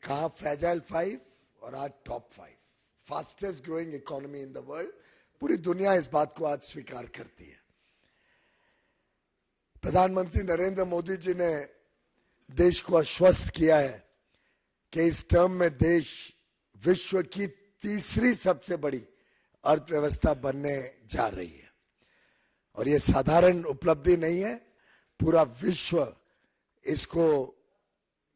कहा फ्रेजाइल 5 और आज top 5 fastest growing economy in the world. पूरी दुनिया इस बात को आज स्वीकार करती है। प्रधानमंत्री नरेंद्र मोदी जी ने देश को आश्वस्त किया है कि इस टर्म में देश विश्व की तीसरी सबसे बड़ी अर्थव्यवस्था बनने जा रही है। और यह साधारण उपलब्धि नहीं है, पूरा विश्व इसको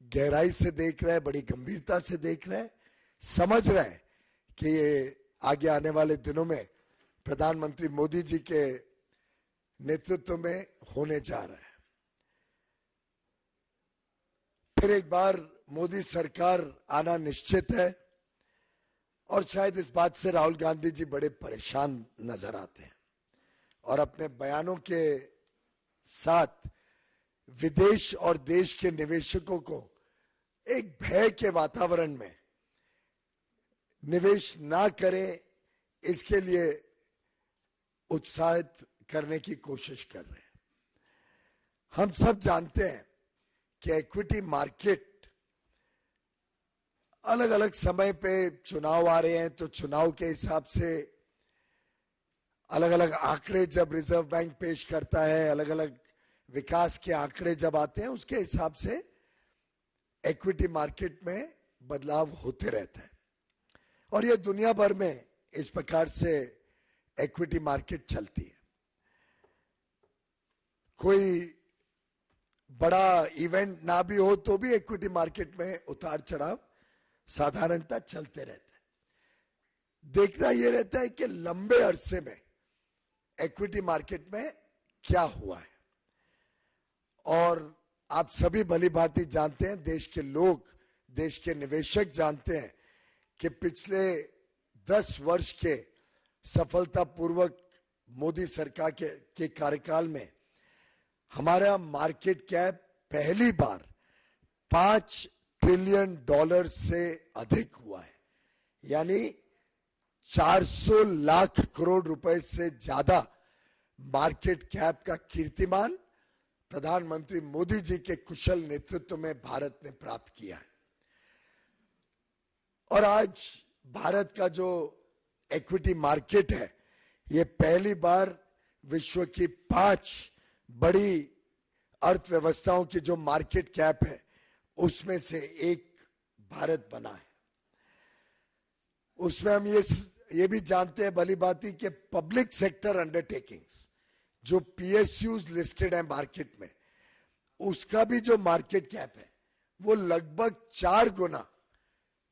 गहराई से देख रहा है, बड़ी गंभीरता से देख रहा है, समझ रहा है कि ये आगे आने वाले दिनों में प्रधानमंत्री मोदी जी के नेतृत्व में होने जा रहा है। फिर एक बार मोदी सरकार आना निश्चित है और शायद इस बात से राहुल गांधी जी बड़े परेशान नजर आते हैं और अपने बयानों के साथ विदेश और देश के निवेशकों को एक भय के वातावरण में निवेश ना करें, इसके लिए उत्साहित करने की कोशिश कर रहे हैं। हम सब जानते हैं कि इक्विटी मार्केट अलग अलग समय पे चुनाव आ रहे हैं, तो चुनाव के हिसाब से अलग अलग आंकड़े जब रिजर्व बैंक पेश करता है, अलग अलग विकास के आंकड़े जब आते हैं, उसके हिसाब से इक्विटी मार्केट में बदलाव होते रहता है। और ये दुनिया भर में इस प्रकार से इक्विटी मार्केट चलती है। कोई बड़ा इवेंट ना भी हो तो भी इक्विटी मार्केट में उतार चढ़ाव साधारणतः चलते रहते हैं। देखना यह रहता है कि लंबे अरसे में इक्विटी मार्केट में क्या हुआ है। और आप सभी भली भांति जानते हैं, देश के लोग, देश के निवेशक जानते हैं कि पिछले 10 वर्ष के सफलतापूर्वक मोदी सरकार के कार्यकाल में हमारा मार्केट कैप पहली बार $5 ट्रिलियन से अधिक हुआ है। यानी 400 लाख करोड़ रुपए से ज्यादा मार्केट कैप का कीर्तिमान प्रधानमंत्री मोदी जी के कुशल नेतृत्व में भारत ने प्राप्त किया है। और आज भारत का जो इक्विटी मार्केट है, ये पहली बार विश्व की 5 बड़ी अर्थव्यवस्थाओं की जो मार्केट कैप है उसमें से एक भारत बना है। उसमें हम ये भी जानते हैं भली भांति कि पब्लिक सेक्टर अंडरटेकिंग्स जो PSUs लिस्टेड है मार्केट में, उसका भी जो मार्केट कैप है वो लगभग 4 गुना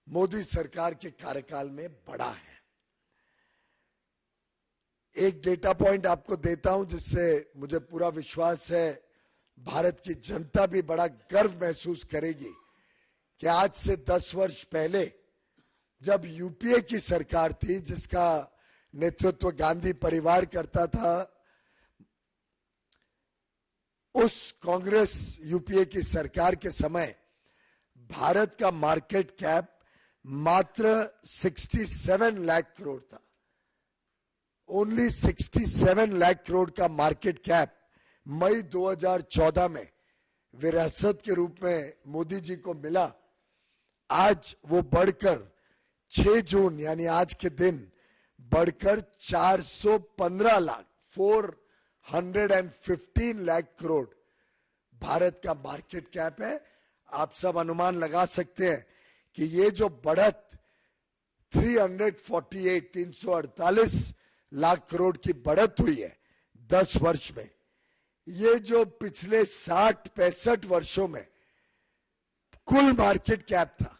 मोदी सरकार के कार्यकाल में बढ़ा है। एक डेटा पॉइंट आपको देता हूं जिससे मुझे पूरा विश्वास है भारत की जनता भी बड़ा गर्व महसूस करेगी कि आज से 10 वर्ष पहले जब यूपीए की सरकार थी, जिसका नेतृत्व गांधी परिवार करता था, उस कांग्रेस यूपीए की सरकार के समय भारत का मार्केट कैप मात्र 67 लाख करोड़ था। ओनली 67 लाख करोड़ का मार्केट कैप मई 2014 में विरासत के रूप में मोदी जी को मिला। आज वो बढ़कर 6 जून यानी आज के दिन बढ़कर 415 लाख 415 लाख करोड़ भारत का मार्केट कैप है। आप सब अनुमान लगा सकते हैं कि ये जो बढ़त 348 लाख करोड़ की बढ़त हुई है 10 वर्ष में, ये जो पिछले 60-65 वर्षों में कुल मार्केट कैप था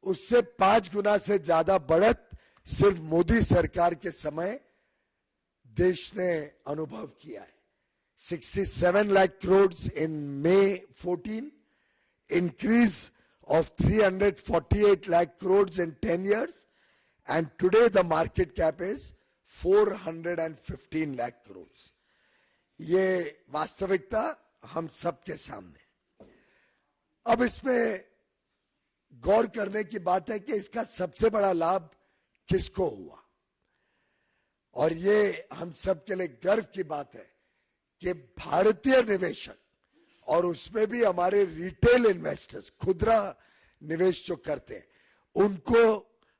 उससे 5 गुना से ज्यादा बढ़त सिर्फ मोदी सरकार के समय देश ने अनुभव किया है। 67 लाख करोड़ इन May 14, increase of 348 lakh crores in 10 years, and today the market cap is 415 lakh crores. ये वास्तविकता हम सबके सामने। अब इसमें गौर करने की बात है कि इसका सबसे बड़ा लाभ किसको हुआ, और ये हम सबके लिए गर्व की बात है कि भारतीय निवेशक और उसमें भी हमारे रिटेल इन्वेस्टर्स, खुदरा निवेश जो करते हैं उनको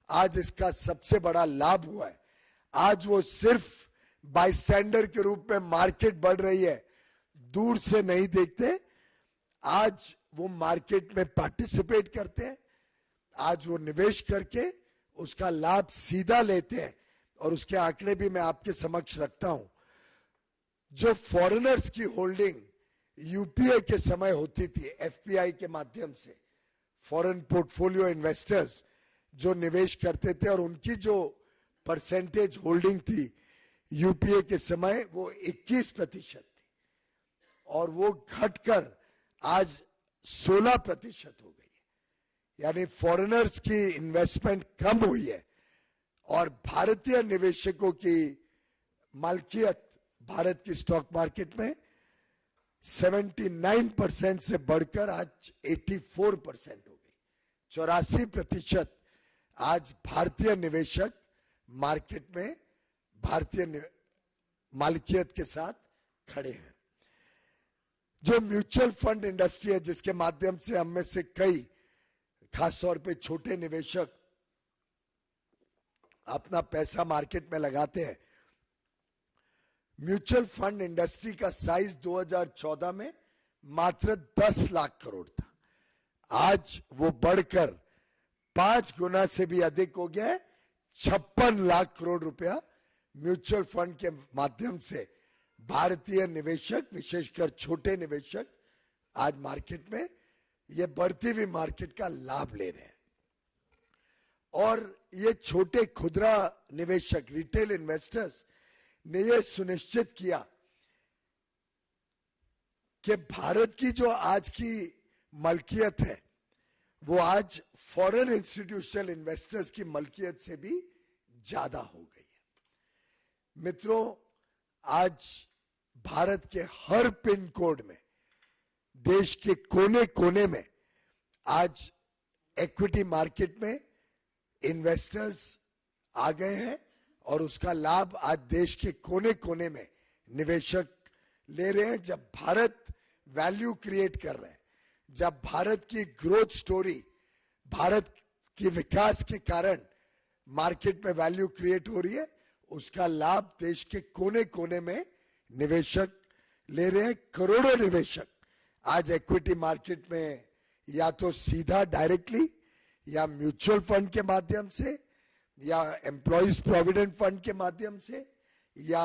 आज इसका सबसे बड़ा लाभ हुआ है। आज वो सिर्फ बाईस्टैंडर के रूप में मार्केट बढ़ रही है दूर से नहीं देखते, आज वो मार्केट में पार्टिसिपेट करते हैं, आज वो निवेश करके उसका लाभ सीधा लेते हैं। और उसके आंकड़े भी मैं आपके समक्ष रखता हूं। जो फॉरेनर्स की होल्डिंग यूपीए के समय होती थी एफपीआई के माध्यम से, फॉरेन पोर्टफोलियो इन्वेस्टर्स जो निवेश करते थे और उनकी जो परसेंटेज होल्डिंग थी यूपीए के समय वो 21% थी और वो घटकर आज 16% हो गई है। यानी फॉरेनर्स की इन्वेस्टमेंट कम हुई है और भारतीय निवेशकों की मालकियत भारत की स्टॉक मार्केट में 79% से बढ़कर आज 84% हो गई। 84% आज भारतीय निवेशक मार्केट में भारतीय मालिकियत के साथ खड़े हैं। जो म्यूचुअल फंड इंडस्ट्री है जिसके माध्यम से हम में से कई खासतौर पे छोटे निवेशक अपना पैसा मार्केट में लगाते हैं, म्यूचुअल फंड इंडस्ट्री का साइज 2014 में मात्र 10 लाख करोड़ था। आज वो बढ़कर 5 गुना से भी अधिक हो गया है। 56 लाख करोड़ रुपया म्यूचुअल फंड के माध्यम से भारतीय निवेशक विशेषकर छोटे निवेशक आज मार्केट में ये बढ़ती हुई मार्केट का लाभ ले रहे हैं। और ये छोटे खुदरा निवेशक रिटेल इन्वेस्टर्स ने ये सुनिश्चित किया कि भारत की जो आज की मलकियत है वो आज फॉरेन इंस्टीट्यूशनल इन्वेस्टर्स की मलकियत से भी ज्यादा हो गई है। मित्रों, आज भारत के हर पिन कोड में, देश के कोने कोने में आज इक्विटी मार्केट में इन्वेस्टर्स आ गए हैं और उसका लाभ आज देश के कोने कोने में निवेशक ले रहे हैं। जब भारत वैल्यू क्रिएट कर रहे हैं, जब भारत की ग्रोथ स्टोरी, भारत की विकास के कारण मार्केट में वैल्यू क्रिएट हो रही है, उसका लाभ देश के कोने कोने में निवेशक ले रहे हैं। करोड़ों निवेशक आज इक्विटी मार्केट में या तो सीधा डायरेक्टली या म्यूचुअल फंड के माध्यम से या एम्प्लॉइज प्रोविडेंट फंड के माध्यम से या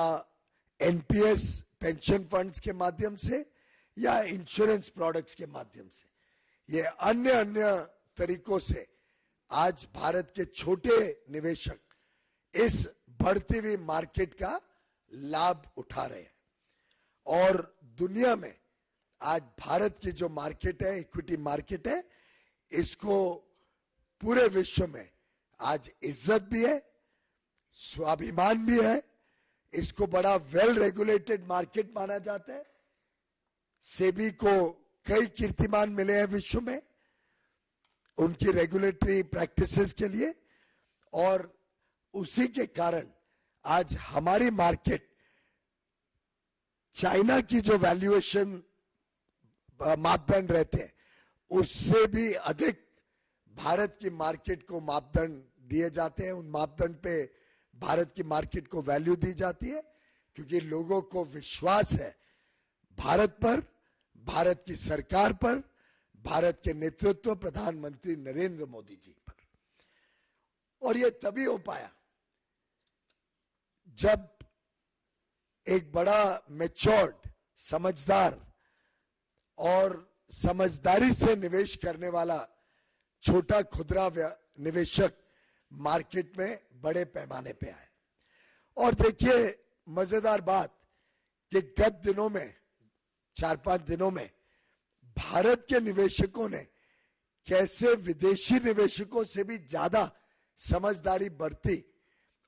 एनपीएस पेंशन फंड्स के माध्यम से या इंश्योरेंस प्रोडक्ट्स के माध्यम से, ये अन्य अन्य तरीकों से आज भारत के छोटे निवेशक इस बढ़ती हुई मार्केट का लाभ उठा रहे हैं। और दुनिया में आज भारत की जो मार्केट है, इक्विटी मार्केट है, इसको पूरे विश्व में आज इज्जत भी है, स्वाभिमान भी है। इसको बड़ा वेल रेगुलेटेड मार्केट माना जाता है। सेबी को कई कीर्तिमान मिले हैं विश्व में उनकी रेगुलेटरी प्रैक्टिसेस के लिए, और उसी के कारण आज हमारी मार्केट चाइना की जो वैल्यूएशन मापदंड रहते हैं उससे भी अधिक भारत की मार्केट को मापदंड दिए जाते हैं। उन मापदंड पे भारत की मार्केट को वैल्यू दी जाती है क्योंकि लोगों को विश्वास है भारत पर, भारत की सरकार पर, भारत के नेतृत्व प्रधानमंत्री नरेंद्र मोदी जी पर। और ये तभी हो पाया जब एक बड़ा मैच्योर्ड, समझदार और समझदारी से निवेश करने वाला छोटा खुदरा निवेशक मार्केट में बड़े पैमाने पे आए। और देखिए मजेदार बात कि गत दिनों में, 4-5 दिनों में भारत के निवेशकों ने कैसे विदेशी निवेशकों से भी ज्यादा समझदारी बरती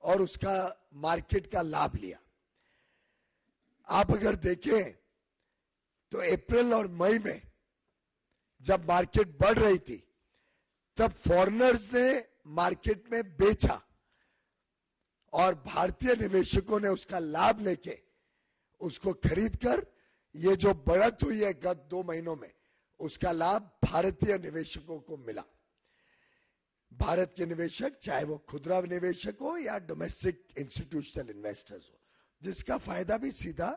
और उसका मार्केट का लाभ लिया। आप अगर देखें तो अप्रैल और मई में जब मार्केट बढ़ रही थी तब फॉरेनर्स ने मार्केट में बेचा और भारतीय निवेशकों ने उसका लाभ लेके उसको खरीदकर ये जो बढ़त हुई है गत 2 महीनों में, उसका लाभ भारतीय निवेशकों को मिला। भारत के निवेशक, चाहे वो खुदरा निवेशक हो या डोमेस्टिक इंस्टीट्यूशनल इन्वेस्टर्स हो, जिसका फायदा भी सीधा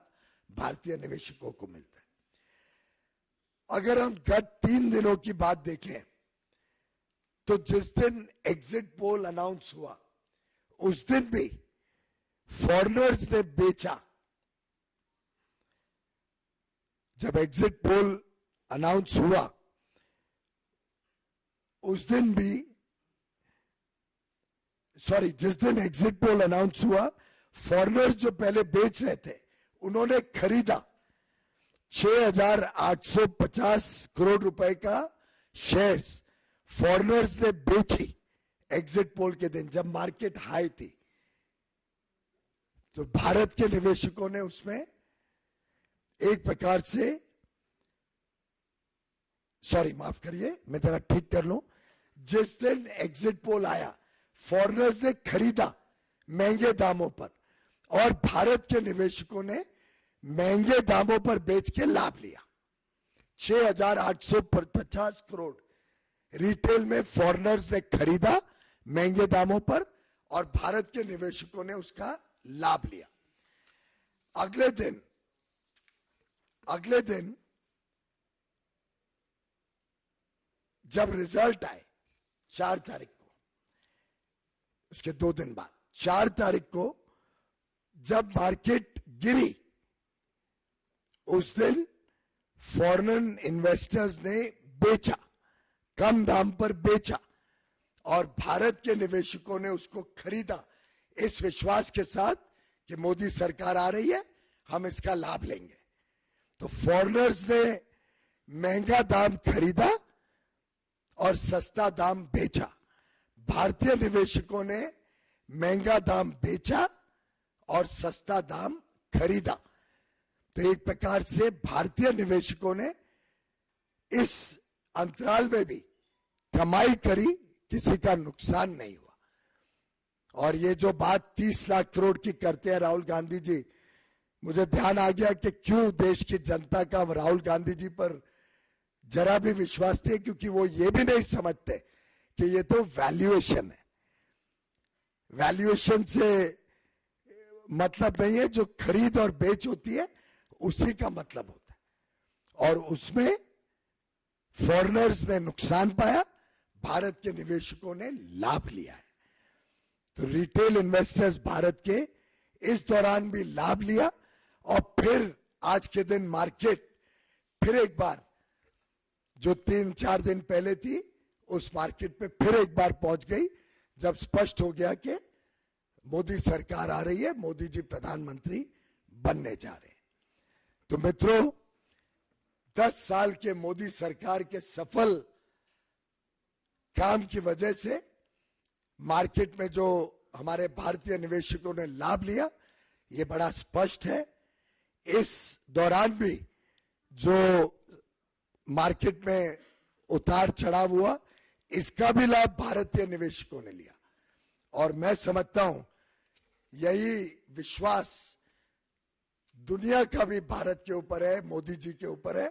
भारतीय निवेशकों को मिलता है। अगर हम गत 3 दिनों की बात देखें तो जिस दिन एग्जिट पोल अनाउंस हुआ उस दिन भी फॉरेनर्स ने बेचा। जब एग्जिट पोल अनाउंस हुआ उस दिन भी, सॉरी, जिस दिन एग्जिट पोल अनाउंस हुआ, फॉरेनर्स जो पहले बेच रहे थे उन्होंने खरीदा 6,850 करोड़ रुपए का शेयर्स फॉरेनर्स ने बेची एग्जिट पोल के दिन, जब मार्केट हाई थी। तो भारत के निवेशकों ने उसमें एक प्रकार से, सॉरी माफ करिए, मैं जरा ठीक कर लूं, जिस दिन एग्जिट पोल आया फॉरेनर्स ने खरीदा महंगे दामों पर और भारत के निवेशकों ने महंगे दामों पर बेच के लाभ लिया। 6,850 करोड़ रिटेल में फॉरेनर्स ने खरीदा महंगे दामों पर और भारत के निवेशकों ने उसका लाभ लिया। अगले दिन जब रिजल्ट आए 4 तारीख को, उसके 2 दिन बाद 4 तारीख को जब मार्केट गिरी, उस दिन फॉरेन इन्वेस्टर्स ने बेचा, कम दाम पर बेचा और भारत के निवेशकों ने उसको खरीदा इस विश्वास के साथ कि मोदी सरकार आ रही है, हम इसका लाभ लेंगे। तो फॉरेनर्स ने महंगा दाम खरीदा और सस्ता दाम बेचा। भारतीय निवेशकों ने महंगा दाम बेचा और सस्ता दाम खरीदा। तो एक प्रकार से भारतीय निवेशकों ने इस अंतराल में भी कमाई करी, किसी का नुकसान नहीं हुआ। और ये जो बात 30 लाख करोड़ की करते हैं राहुल गांधी जी, मुझे ध्यान आ गया कि क्यों देश की जनता का राहुल गांधी जी पर जरा भी विश्वास थे, क्योंकि वो ये भी नहीं समझते कि ये तो वैल्यूएशन है। वैल्यूएशन से मतलब नहीं है, जो खरीद और बेच होती है उसी का मतलब होता है। और उसमें फॉरेनर्स ने नुकसान पाया, भारत के निवेशकों ने लाभ लिया है। तो रिटेल इन्वेस्टर्स भारत के इस दौरान भी लाभ लिया और फिर आज के दिन मार्केट फिर एक बार, जो 3-4 दिन पहले थी, उस मार्केट पे फिर एक बार पहुंच गई, जब स्पष्ट हो गया कि मोदी सरकार आ रही है, मोदी जी प्रधानमंत्री बनने जा रहे हैं। तो मित्रों, 10 साल के मोदी सरकार के सफल काम की वजह से मार्केट में जो हमारे भारतीय निवेशकों ने लाभ लिया, ये बड़ा स्पष्ट है। इस दौरान भी जो मार्केट में उतार चढ़ाव हुआ, इसका भी लाभ भारतीय निवेशकों ने लिया। और मैं समझता हूं यही विश्वास दुनिया का भी भारत के ऊपर है, मोदी जी के ऊपर है।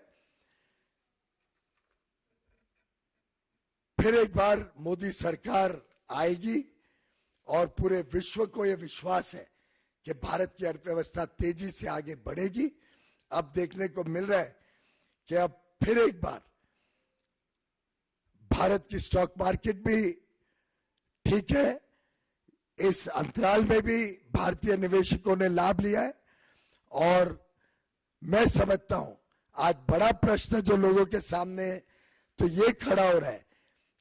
फिर एक बार मोदी सरकार आएगी और पूरे विश्व को यह विश्वास है कि भारत की अर्थव्यवस्था तेजी से आगे बढ़ेगी। अब देखने को मिल रहा है कि अब फिर एक बार भारत की स्टॉक मार्केट भी ठीक है, इस अंतराल में भी भारतीय निवेशकों ने लाभ लिया है। और मैं समझता हूं आज बड़ा प्रश्न जो लोगों के सामने तो ये खड़ा हो रहा है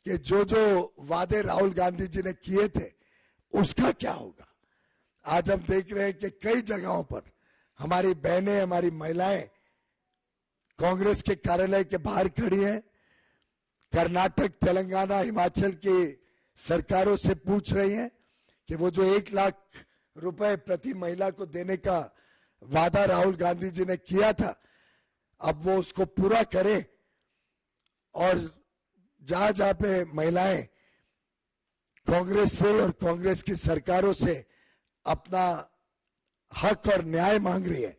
कि जो जो वादे राहुल गांधी जी ने किए थे उसका क्या होगा। आज हम देख रहे हैं कि कई जगहों पर हमारी बहनें, हमारी महिलाएं कांग्रेस के कार्यालय के बाहर खड़ी हैं। कर्नाटक, तेलंगाना, हिमाचल की सरकारों से पूछ रही हैं कि वो जो 1 लाख रुपए प्रति महिला को देने का वादा राहुल गांधी जी ने किया था, अब वो उसको पूरा करे। और जहां जहां पे महिलाएं कांग्रेस से और कांग्रेस की सरकारों से अपना हक और न्याय मांग रही है,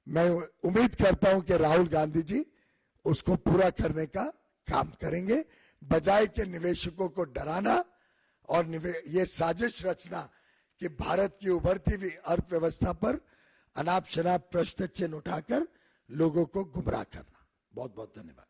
मैं उम्मीद करता हूं कि राहुल गांधी जी उसको पूरा करने का काम करेंगे। बजाय के निवेशकों को डराना और ये साजिश रचना कि भारत की उभरती हुई अर्थव्यवस्था पर अनाप शनाप प्रश्न चिन्ह उठाकर लोगों को गुमराह करना। बहुत बहुत धन्यवाद।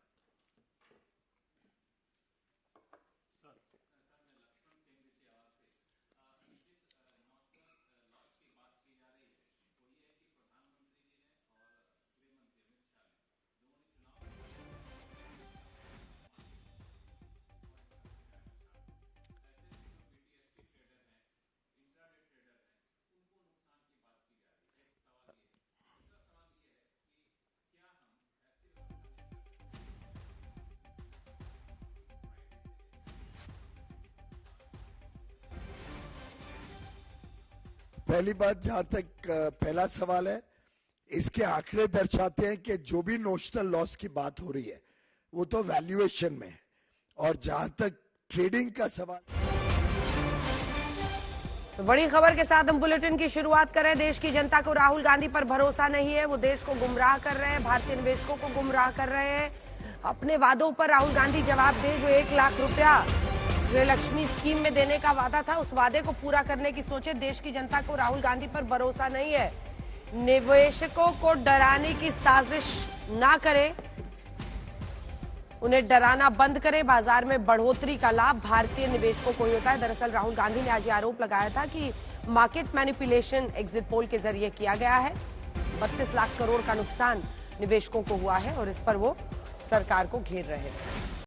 पहली बात, जहां तक पहला सवाल है, इसके आंकड़े दर्शाते हैं कि जो भी नोशनल लॉस की बात हो रही है वो तो वैल्यूएशन में है, और जहां तक ट्रेडिंग का सवाल। तो बड़ी खबर के साथ हम बुलेटिन की शुरुआत कर रहे हैं। देश की जनता को राहुल गांधी पर भरोसा नहीं है, वो देश को गुमराह कर रहे हैं, भारतीय निवेशकों को गुमराह कर रहे हैं। अपने वादों पर राहुल गांधी जवाब दें। जो 1 लाख रुपया गृहलक्ष्मी स्कीम में देने का वादा था, उस वादे को पूरा करने की सोचे। देश की जनता को राहुल गांधी पर भरोसा नहीं है, निवेशकों को डराने की साजिश ना करें, उन्हें डराना बंद करें। बाजार में बढ़ोतरी का लाभ भारतीय निवेशकों को ही होता है। दरअसल राहुल गांधी ने आज ये आरोप लगाया था कि मार्केट मैनिपुलेशन एग्जिट पोल के जरिए किया गया है। 32 लाख करोड़ का नुकसान निवेशकों को हुआ है और इस पर वो सरकार को घेर रहे हैं।